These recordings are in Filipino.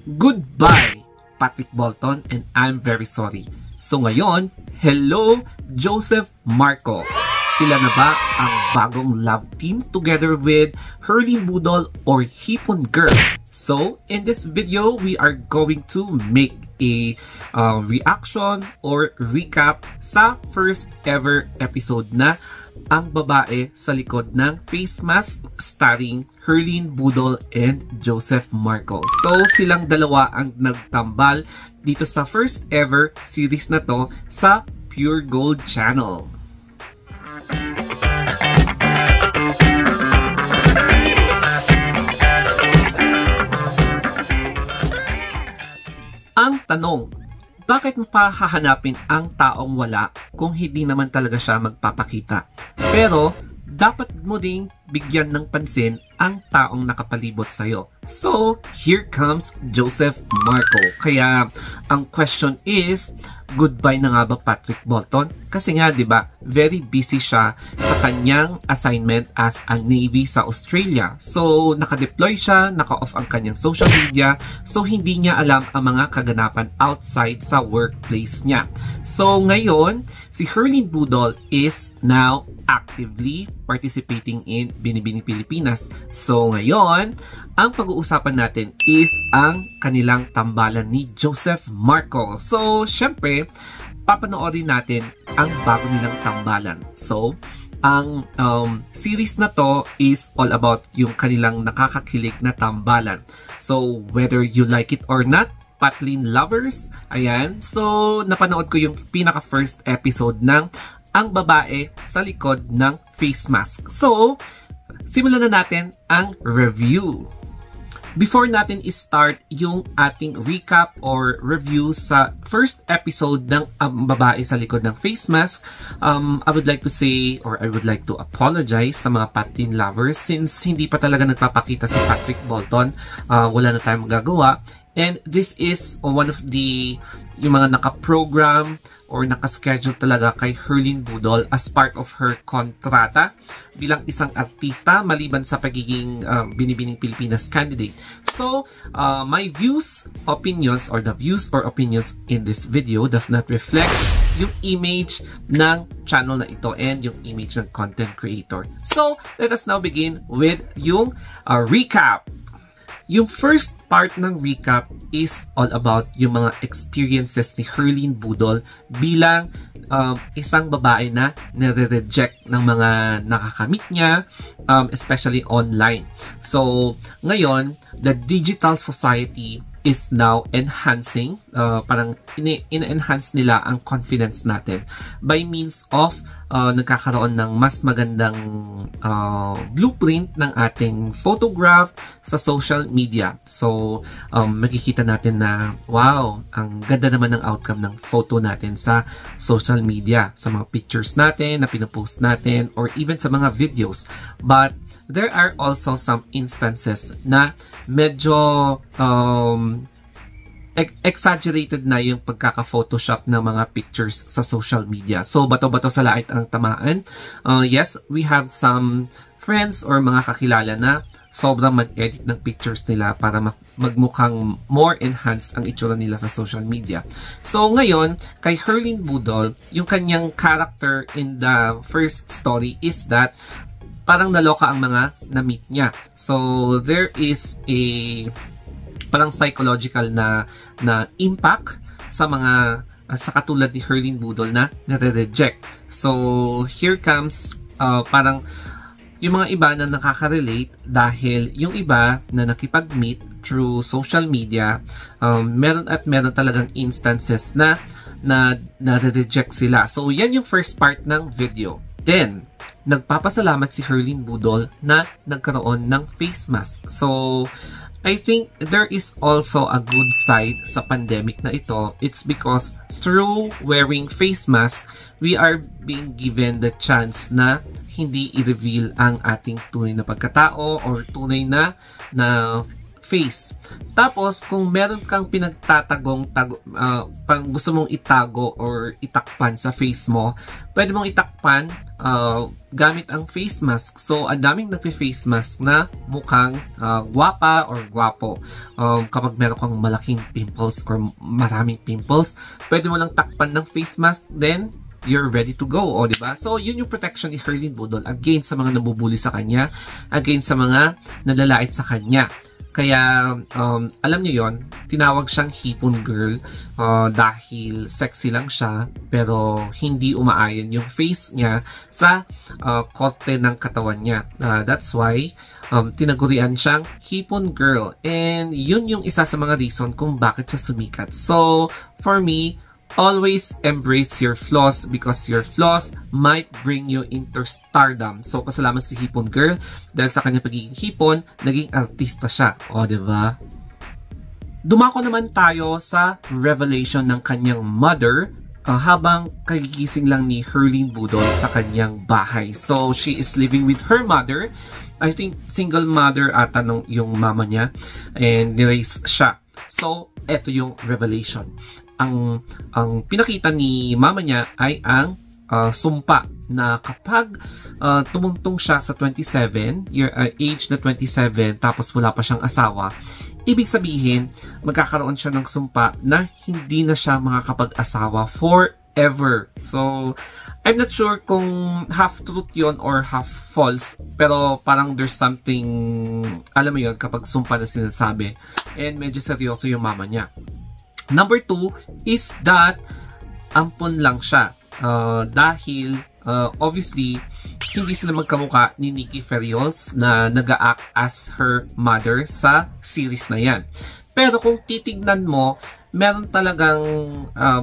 Goodbye, Patrick Bolton, and I'm very sorry. So ngayon, hello, Joseph Marco. Sila na ba ang bagong love team together with Herlene Budol or Hipon Girl? So, in this video, we are going to make a reaction or recap sa first ever episode na Ang Babae sa Likod ng Face Mask starring Herlene Budol and Joseph Marco. So, silang dalawa ang nagtambal dito sa first ever series na to sa Pure Gold Channel. Ang tanong, bakit mo pa hahanapin ang taong wala kung hindi naman talaga siya magpapakita? Pero, dapat mo ding bigyan ng pansin ang taong nakapalibot sa'yo. So, here comes Joseph Marco. Kaya, ang question is, goodbye na nga ba Patrick Bolton? Kasi nga, di ba, very busy siya sa kanyang assignment as a Navy sa Australia. So, naka-deploy siya, naka-off ang kanyang social media. So, hindi niya alam ang mga kaganapan outside sa workplace niya. So, ngayon, si Herlene Budol is now actively participating in Binibining Pilipinas. So, ngayon, ang pag-uusapan natin is ang kanilang tambalan ni Joseph Marco. So, syempre, papanoorin natin ang bago nilang tambalan. So, ang series na to is all about yung kanilang nakakakilig na tambalan. So, whether you like it or not, Patlin lovers, ayan. So, napanood ko yung pinaka-first episode ng Ang Babae sa Likod ng Face Mask. So, simulan na natin ang review. Before natin i-start yung ating recap or review sa first episode ng Ang Babae sa Likod ng Face Mask, I would like to say or I would like to apologize sa mga Patlin lovers since hindi pa talaga nagpapakita si Patrick Bolton. Wala na tayong magagawa. And this is one of the yung mga naka-program or naka-schedule talaga kay Herlene Budol as part of her kontrata bilang isang artista maliban sa pagiging Binibining Pilipinas candidate. So, my views, opinions, or the views or opinions in this video does not reflect yung image ng channel na ito and yung image ng content creator. So, let us now begin with yung recap. Yung first part ng recap is all about yung mga experiences ni Herlene Budol bilang isang babae na nire-reject ng mga nakakamit niya, especially online. So, ngayon, the digital society is now enhancing, parang in-enhance nila ang confidence natin by means of nagkakaroon ng mas magandang blueprint ng ating photograph sa social media. So, makikita natin na, wow, ang ganda naman ng outcome ng photo natin sa social media, sa mga pictures natin na pinopost natin, or even sa mga videos. But, there are also some instances na medyo exaggerated na yung pagkaka-photoshop ng mga pictures sa social media. So, bato-bato sa lait ang tamaan. Yes, we have some friends or mga kakilala na sobrang mag-edit ng pictures nila para magmukhang more enhanced ang itsura nila sa social media. So, ngayon, kay Herlene Budol, yung kanyang character in the first story is that parang naloka ang mga na-meet niya. So, there is a parang psychological na impact sa mga sa katulad ni Herlene Budol na nare-reject. So, here comes parang yung mga iba na nakaka-relate dahil yung iba na nakipag-meet through social media, meron talagang instances na nare-reject sila. So, yan yung first part ng video. Then, nagpapasalamat si Herlene Budol na nagkaroon ng face mask. So, I think there is also a good side sa pandemic na ito. It's because through wearing face mask, we are being given the chance na hindi i-reveal ang ating tunay na pagkatao or tunay na face. Tapos, kung meron kang pinagtatagong gusto mong itago or itakpan sa face mo, pwede mong itakpan gamit ang face mask. So, ang daming nagpe-face mask na mukhang gwapa or gwapo. Kapag meron kang malaking pimples or maraming pimples, pwede mo lang takpan ng face mask, then you're ready to go, o diba? So, yun yung protection ni Herlyn Budol against sa mga nabubuli sa kanya, against sa mga nalalait sa kanya. Kaya, alam nyo yon, tinawag siyang hipon girl dahil sexy lang siya, pero hindi umaayon yung face niya sa kote ng katawan niya. That's why, tinagurian siyang hipon girl. And yun yung isa sa mga reason kung bakit siya sumikat. So, for me, always embrace your flaws because your flaws might bring you into stardom. So, pasalamat si Hipon Girl dahil sa kanyang pagiging hipon, naging artista siya. O, diba? Dumako naman tayo sa revelation ng kanyang mother habang kagigising lang ni Herlyn Budol sa kanyang bahay. So, she is living with her mother. I think single mother ata yung mama niya and niraise siya. So, eto yung revelation. Ang pinakita ni mama niya ay ang sumpa na kapag tumungtong siya sa 27, age na 27, tapos wala pa siyang asawa, ibig sabihin, magkakaroon siya ng sumpa na hindi na siya makakapag-asawa forever. So, I'm not sure kung half truth yon or half false, pero parang there's something, alam mo yun, kapag sumpa na sinasabi, and medyo seryoso yung mama niya. Number 2 is that ampon lang siya dahil obviously hindi sila magkamukha ni Nikki Ferriols na nag-act as her mother sa series na yan. Pero kung titignan mo, meron talagang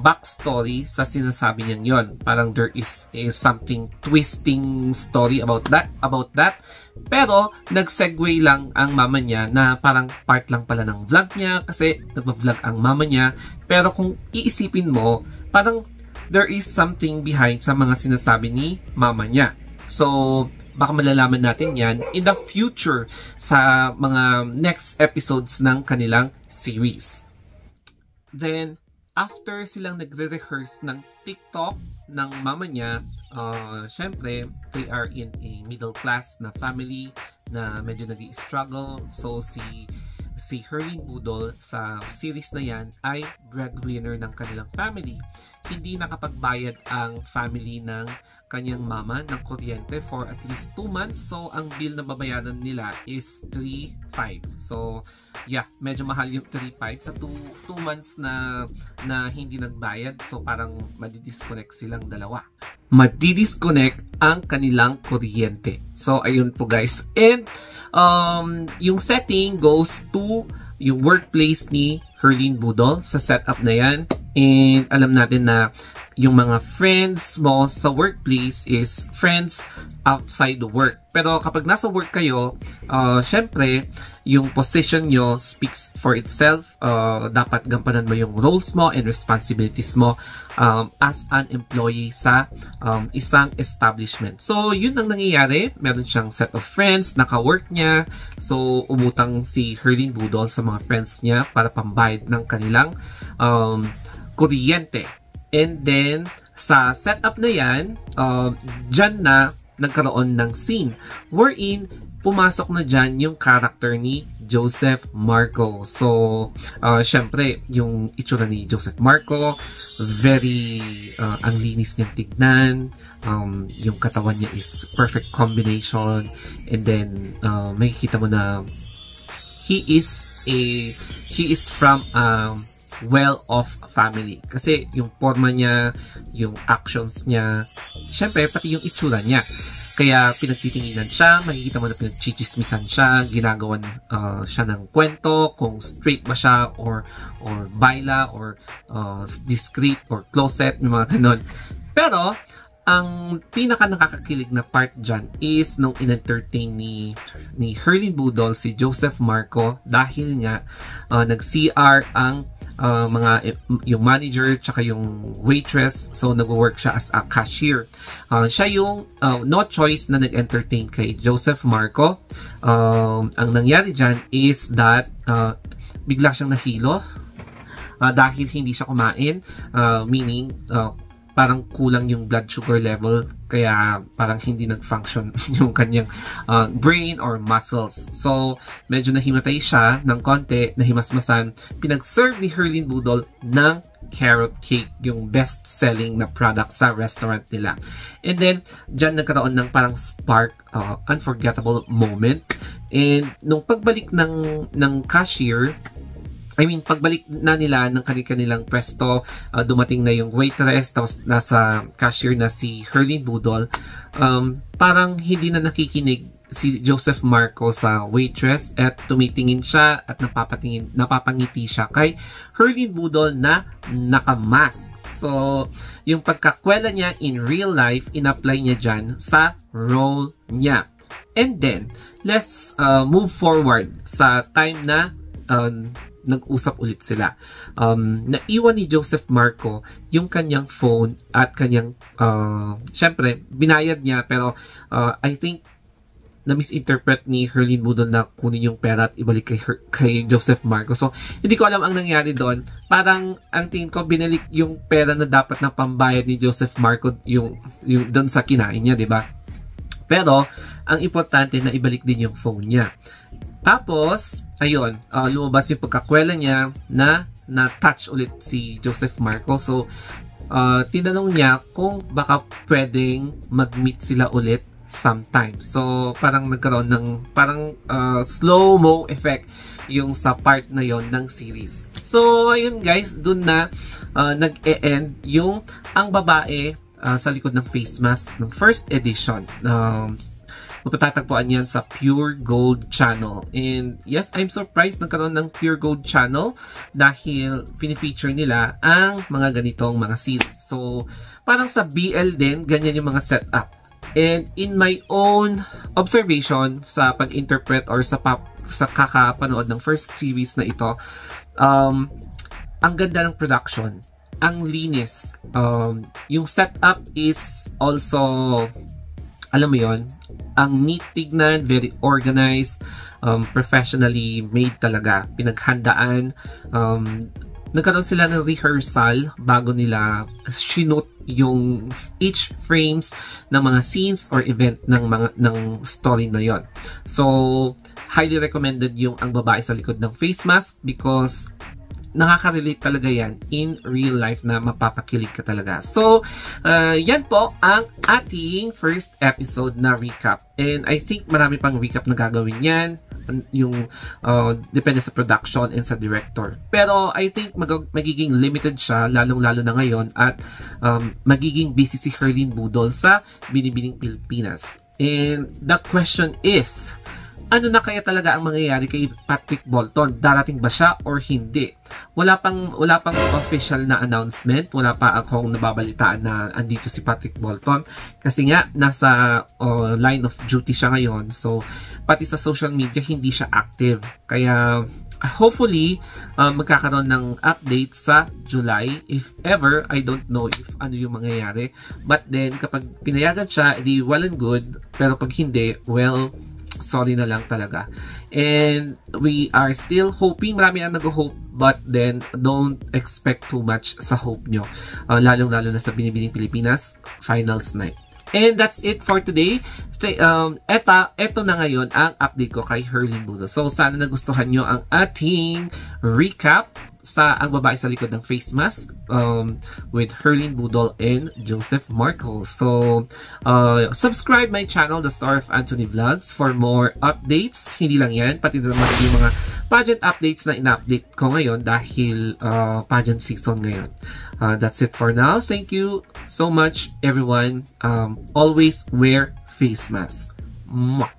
backstory sa sinasabi niyang yon. Parang there is something twisting story about that. Pero nag-segue lang ang mama niya na parang part lang pala ng vlog niya kasi nag-vlog ang mama niya. Pero kung iisipin mo, parang there is something behind sa mga sinasabi ni mama niya. So, baka malalaman natin yan in the future sa mga next episodes ng kanilang series. Then, after silang nagre-rehearse ng TikTok ng mama niya, syempre, they are in a middle class na family na medyo nag-i-struggle. So, si Herlyn Budol sa series na yan ay breadwinner ng kanilang family. Hindi nakapagbayad ang family ng kanyang mama ng kuryente for at least 2 months. So, ang bill na babayaran nila is 3,500. So, yeah, medyo mahal yung 3,500 sa 2 months na hindi nagbayad. So, parang madidisconnect silang dalawa. Madidisconnect ang kanilang kuryente. So, ayun po guys. And, yung setting goes to yung workplace ni Herlyn Budol sa setup na yan. And alam natin na yung mga friends mo sa workplace is friends outside the work. Pero kapag nasa work kayo, syempre, yung position nyo speaks for itself. Dapat gampanan mo yung roles mo and responsibilities mo as an employee sa isang establishment. So, yun ang nangyayari. Meron siyang set of friends, naka-work niya. So, umutang si Herlyn Budol sa mga friends niya para pambayad ng kanilang kuryente. And then, sa setup na yan, dyan na nagkaroon ng scene wherein pumasok na dyan yung character ni Joseph Marco. So, syempre, yung itsura ni Joseph Marco, very, ang linis niyang tignan. Yung katawan niya is perfect combination. And then, makikita mo na he is from well-off family. Kasi yung forma niya, yung actions niya, syempre, pati yung itsura niya. Kaya pinagtitinginan siya, makikita mo na pinagchichismisan siya, ginagawan siya ng kwento, kung straight ba siya, or baila, or discreet, or closet, mga ganon. Pero, ang pinaka nakakakilig na part dyan is nung in-entertain ni Herlyn Budol si Joseph Marco dahil nga nag-CR ang yung manager tsaka yung waitress. So nag-work siya as a cashier. Siya yung no choice na nag-entertain kay Joseph Marco. Ang nangyari dyan is that bigla siyang nahilo dahil hindi siya kumain, meaning parang kulang yung blood sugar level, kaya parang hindi nag-function yung kanyang brain or muscles. So, medyo nahimatay siya ng konti, nahimasmasan. Pinag-serve ni Herlin Budol ng carrot cake, yung best-selling na product sa restaurant nila. And then, dyan nagkaroon ng parang spark, unforgettable moment. And nung pagbalik ng cashier, pagbalik na nila ng kanilang pwesto, dumating na yung waitress, tapos nasa cashier na si Herlin Budol, parang hindi na nakikinig si Joseph Marco sa waitress at tumitingin siya at napapangiti siya kay Herlin Budol na nakamask. So, yung pagkakwela niya in real life, in-apply niya dyan sa role niya. And then, let's move forward sa time na nag-usap ulit sila. Naiwan ni Joseph Marco yung kanyang phone at kanyang, syempre, binayad niya, pero I think na-misinterpret ni Herlin Budol na kunin yung pera at ibalik kay Joseph Marco. So, hindi ko alam ang nangyari doon. Parang, ang tingin ko, binalik yung pera na dapat na pambayad ni Joseph Marco yung doon sa kinain niya, di ba? Pero, ang importante na ibalik din yung phone niya. Tapos, ayun, lumabas yung pagkakwela niya na na-touch ulit si Joseph Marco. So, tinanong niya kung baka pwedeng mag-meet sila ulit sometime. So, parang nagkaroon ng parang slow-mo effect yung sa part na yon ng series. So, ayun guys, dun na nag-e-end yung ang babae sa likod ng face mask ng first edition. Mapatatagpuan yan sa Pure Gold Channel. And yes, I'm surprised nagkaroon ng Pure Gold Channel dahil pinifeature nila ang mga ganitong mga series. So, parang sa BL din, ganyan yung mga setup. And in my own observation sa pag-interpret or sa kakapanood ng first series na ito, ang ganda ng production, ang linis, yung setup is also, alam mo yon, ang neat tignan, very organized, professionally made talaga, pinaghandaan. Nagkaroon sila ng rehearsal bago nila shoot yung each frames ng mga scenes or event ng story na yon. So, highly recommended yung ang babae sa likod ng face mask because nakaka-relate talaga yan in real life na mapapakilig ka talaga. So, yan po ang ating first episode na recap. And I think marami pang recap na gagawin yan. Yung depende sa production and sa director. Pero I think magiging limited siya, lalong-lalo na ngayon, at magiging busy si Herlin Budol sa Binibining Pilipinas. And the question is, ano na kaya talaga ang mangyayari kay Patrick Bolton? Darating ba siya or hindi? Wala pang official na announcement. Wala pa akong nababalitaan na andito si Patrick Bolton. Kasi nga, nasa line of duty siya ngayon. So, pati sa social media, hindi siya active. Kaya, hopefully, magkakaroon ng update sa July. If ever, I don't know if ano yung mangyayari. But then, kapag pinayagan siya, edi well and good. Pero pag hindi, well, sorry na lang talaga. And we are still hoping, marami ang nag-hope, but then don't expect too much sa hope nyo. Lalong-lalo na sa Binibining Pilipinas Finals Night. And that's it for today. Eto na ngayon ang update ko kay Herlin Budol. So sana nagustuhan nyo ang ating recap sa ang babae sa likod ng face mask with Herlin Budol and Joseph Marco. So, subscribe my channel, The Star of Anthony Vlogs, for more updates. Hindi lang yan, pati naman yung mga pageant updates na ina-update ko ngayon dahil pageant season ngayon. That's it for now. Thank you so much, everyone. Always wear face mask. Mwah!